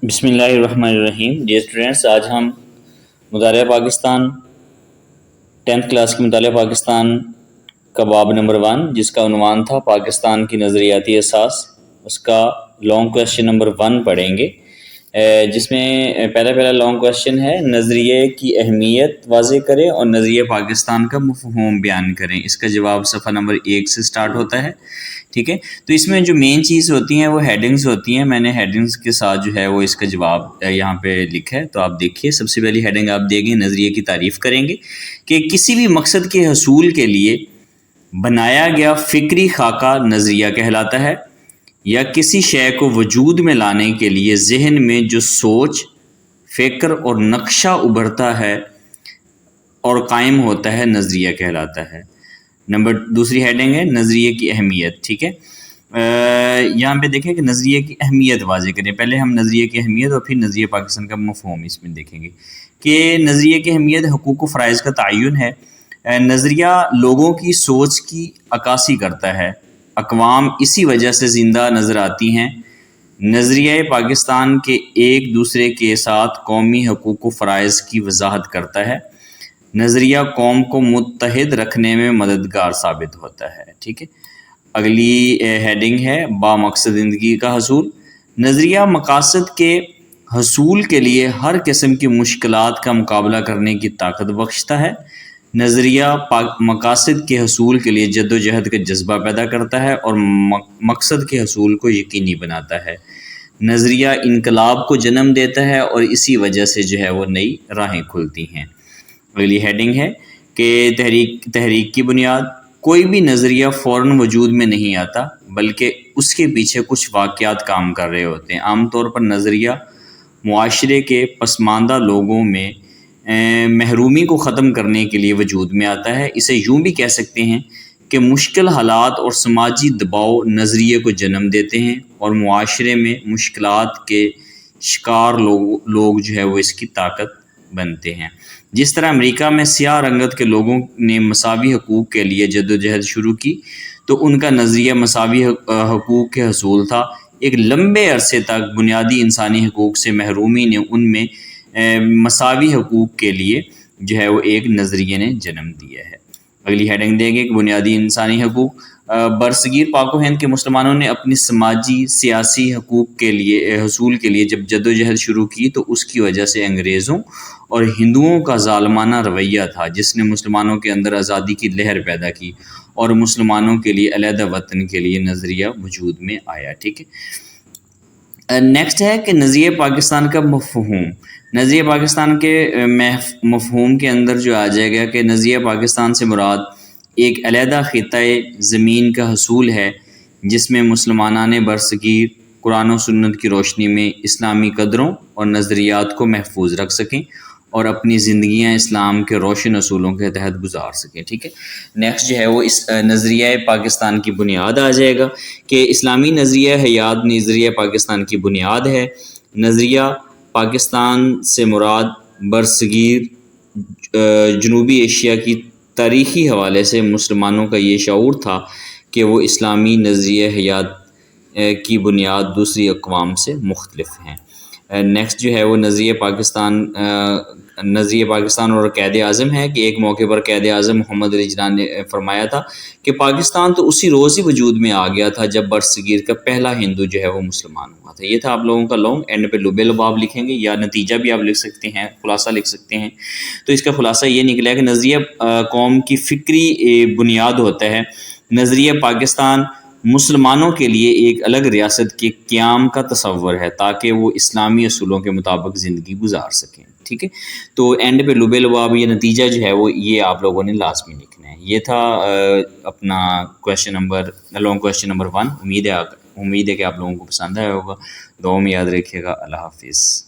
بسم اللہ الرحمن الرحیم۔ ڈیئر اسٹوڈینٹس، آج ہم مطالعہ پاکستان 10th کلاس کی مطالعہ پاکستان کا باب نمبر 1، جس کا عنوان تھا پاکستان کی نظریاتی اساس، اس کا لانگ کویسچن نمبر 1 پڑھیں گے، جس میں پہلا لانگ کویسچن ہے، نظریے کی اہمیت واضح کریں اور نظریہ پاکستان کا مفہوم بیان کریں۔ اس کا جواب صفحہ نمبر 1 سے سٹارٹ ہوتا ہے، ٹھیک ہے۔ تو اس میں جو مین چیز ہوتی ہیں وہ ہیڈنگز ہوتی ہیں۔ میں نے ہیڈنگز کے ساتھ جو ہے وہ اس کا جواب یہاں پہ لکھا ہے، تو آپ دیکھیے۔ سب سے پہلی ہیڈنگ آپ دیں گے، نظریے کی تعریف کریں گے کہ کسی بھی مقصد کے حصول کے لیے بنایا گیا فکری خاکہ نظریہ کہلاتا ہے، یا کسی شے کو وجود میں لانے کے لیے ذہن میں جو سوچ، فکر اور نقشہ ابھرتا ہے اور قائم ہوتا ہے، نظریہ کہلاتا ہے۔ دوسری ہیڈنگ ہے نظریے کی اہمیت، ٹھیک ہے۔ یہاں پہ دیکھیں کہ نظریے کی اہمیت واضح کریں۔ پہلے ہم نظریے کی اہمیت اور پھر نظریہ پاکستان کا مفہوم اس میں دیکھیں گے کہ نظریے کی اہمیت حقوق و فرائض کا تعین ہے۔ نظریہ لوگوں کی سوچ کی عکاسی کرتا ہے، اقوام اسی وجہ سے زندہ نظر آتی ہیں۔ نظریہ پاکستان کے ایک دوسرے کے ساتھ قومی حقوق و فرائض کی وضاحت کرتا ہے۔ نظریہ قوم کو متحد رکھنے میں مددگار ثابت ہوتا ہے، ٹھیک ہے۔ اگلی ہیڈنگ ہے با مقصد زندگی کا حصول۔ نظریہ مقاصد کے حصول کے لیے ہر قسم کی مشکلات کا مقابلہ کرنے کی طاقت بخشتا ہے۔ نظریہ مقاصد کے حصول کے لیے جد و جہد کا جذبہ پیدا کرتا ہے اور مقصد کے حصول کو یقینی بناتا ہے۔ نظریہ انقلاب کو جنم دیتا ہے اور اسی وجہ سے جو ہے وہ نئی راہیں کھلتی ہیں۔ اگلی ہیڈنگ ہے کہ تحریک کی بنیاد۔ کوئی بھی نظریہ فوراً وجود میں نہیں آتا، بلکہ اس کے پیچھے کچھ واقعات کام کر رہے ہوتے ہیں۔ عام طور پر نظریہ معاشرے کے پسماندہ لوگوں میں محرومی کو ختم کرنے کے لیے وجود میں آتا ہے۔ اسے یوں بھی کہہ سکتے ہیں کہ مشکل حالات اور سماجی دباؤ نظریے کو جنم دیتے ہیں، اور معاشرے میں مشکلات کے شکار لوگ جو ہے وہ اس کی طاقت بنتے ہیں۔ جس طرح امریکہ میں سیاہ رنگت کے لوگوں نے مساوی حقوق کے لیے جدوجہد شروع کی، تو ان کا نظریہ مساوی حقوق کے حصول تھا۔ ایک لمبے عرصے تک بنیادی انسانی حقوق سے محرومی نے ان میں مساوی حقوق کے لیے جو ہے وہ ایک نظریے نے جنم دیا ہے۔ اگلی ہیڈنگ دیں گے کہ بنیادی انسانی حقوق۔ برصغیر پاک و ہند کے مسلمانوں نے اپنی سماجی سیاسی حقوق کے لیے حصول کے لیے جب جدوجہد شروع کی، تو اس کی وجہ سے انگریزوں اور ہندوؤں کا ظالمانہ رویہ تھا، جس نے مسلمانوں کے اندر آزادی کی لہر پیدا کی اور مسلمانوں کے لیے علیحدہ وطن کے لیے نظریہ وجود میں آیا، ٹھیک ہے۔ نیکسٹ ہے کہ نظریہ پاکستان کا مفہوم۔ نظریہ پاکستان کے مفہوم کے اندر جو آ جائے گا کہ نظریہ پاکستان سے مراد ایک علیحدہ خطۂ زمین کا حصول ہے، جس میں مسلمانان برصغیر قرآن و سنت کی روشنی میں اسلامی قدروں اور نظریات کو محفوظ رکھ سکیں اور اپنی زندگیاں اسلام کے روشن اصولوں کے تحت گزار سکیں، ٹھیک ہے۔ نیکسٹ جو ہے وہ اس نظریہ پاکستان کی بنیاد آ جائے گا کہ اسلامی نظریہ حیات نظریہ پاکستان کی بنیاد ہے۔ نظریہ پاکستان سے مراد برصغیر جنوبی ایشیا کی تاریخی حوالے سے مسلمانوں کا یہ شعور تھا کہ وہ اسلامی نظریہ حیات کی بنیاد دوسری اقوام سے مختلف ہیں۔ نیکسٹ جو ہے وہ نظریہ پاکستان اور قائد اعظم ہے کہ ایک موقع پر قائد اعظم محمد علی جناح نے فرمایا تھا کہ پاکستان تو اسی روز ہی وجود میں آ گیا تھا جب برصغیر کا پہلا ہندو جو ہے وہ مسلمان ہوا تھا۔ یہ تھا آپ لوگوں کا لانگ، اینڈ پہ لبے لباب لکھیں گے یا نتیجہ بھی آپ لکھ سکتے ہیں، خلاصہ لکھ سکتے ہیں۔ تو اس کا خلاصہ یہ نکلا ہے کہ نظریہ قوم کی فکری بنیاد ہوتا ہے۔ نظریہ پاکستان مسلمانوں کے لیے ایک الگ ریاست کے قیام کا تصور ہے تاکہ وہ اسلامی اصولوں کے مطابق زندگی گزار سکیں، ٹھیک ہے۔ تو اینڈ پہ لبے لباب یہ نتیجہ جو ہے وہ یہ آپ لوگوں نے لازمی لکھنا ہے۔ یہ تھا اپنا لانگ کویسچن نمبر 1۔ امید ہے کہ آپ لوگوں کو پسند آیا ہوگا۔ دعاؤں میں یاد رکھیے گا۔ اللہ حافظ۔